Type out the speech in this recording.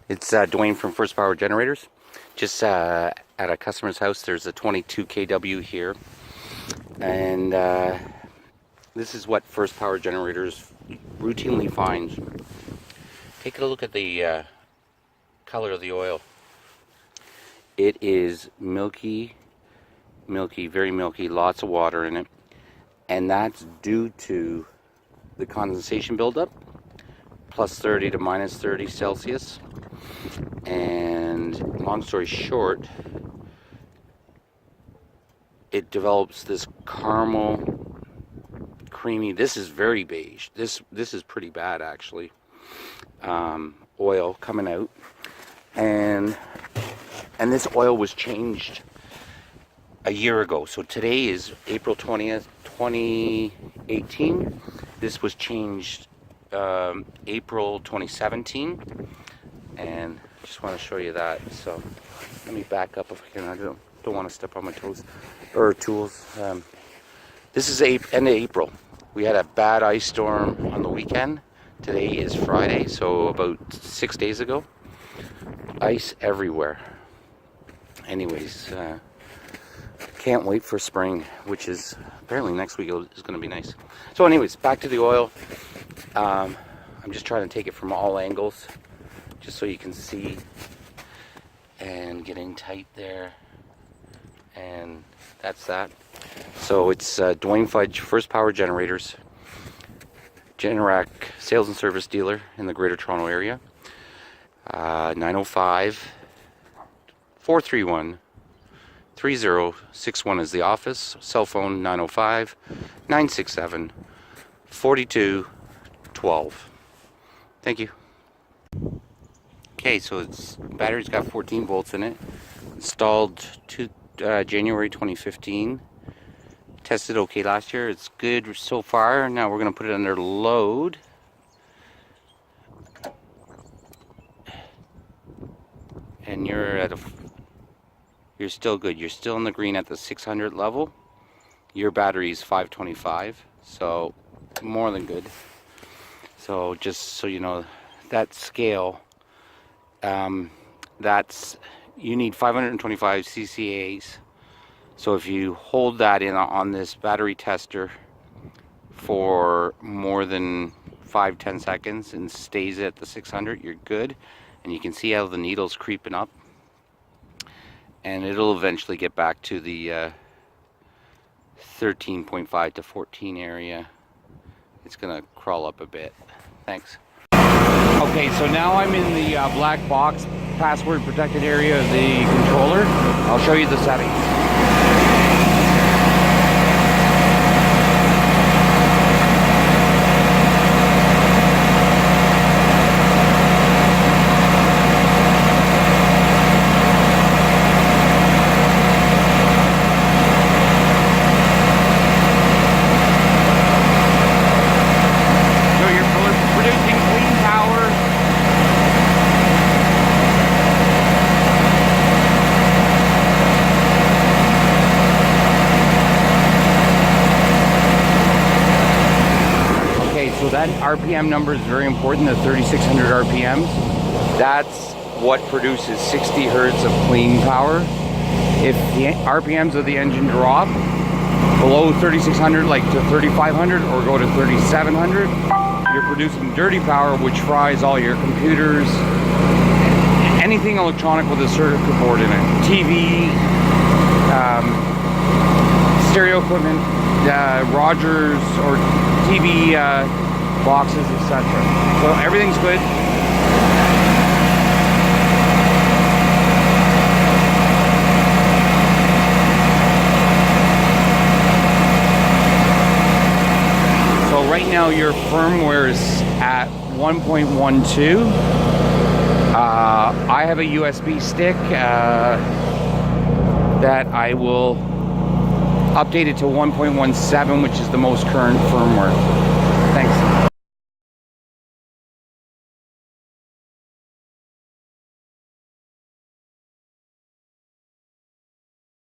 It's Dwayne from First Power Generators. Just at a customer's house. There's a 22 kW here, and this is what First Power Generators routinely finds. Take a look at the color of the oil. It is milky, very milky, lots of water in it, and that's due to the condensation buildup, plus 30 to minus 30 Celsius. And long story short, it develops this caramel, creamy, this is very beige, this is pretty bad actually, oil coming out, and this oil was changed a year ago. So today is April 20th, 2018. This was changed April 2017, and I just want to show you that. So let me back up if I can. I don't want to step on my toes or tools. This is end of April. We had a bad ice storm on the weekend. Today is Friday, so about 6 days ago. Ice everywhere. Anyways, can't wait for spring, which is apparently next week is going to be nice. So anyways, back to the oil. I'm just trying to take it from all angles, just so you can see, and getting tight there, and that's that. So it's Dwayne Fudge, First Power Generators, Generac Sales and Service Dealer in the Greater Toronto Area. 905-431-3061 is the office. Cell phone 905-967-4212. Thank you. Okay, so its battery's got 14 volts in it. Installed January 2015. Tested okay last year. It's good so far. Now we're going to put it under load. And you're still good. You're still in the green at the 600 level. Your battery is 525, so more than good. So just so you know, that scale, that's, you need 525 CCAs. So if you hold that in on this battery tester for more than 5-10 seconds and stays at the 600, you're good. And you can see how the needle's creeping up, and it'll eventually get back to the 13.5 to 14 area. It's gonna crawl up a bit. Thanks. Okay, so now I'm in the black box password protected area of the controller. I'll show you the settings. So that RPM number is very important, the 3600 RPMs. That's what produces 60 hertz of clean power. If the RPMs of the engine drop below 3600, like to 3500 or go to 3700, you're producing dirty power, which fries all your computers, anything electronic with a circuit board in it, TV, stereo equipment, Rogers or TV boxes, etc. So everything's good. So right now your firmware is at 1.12. I have a USB stick that I will update it to 1.17, which is the most current firmware.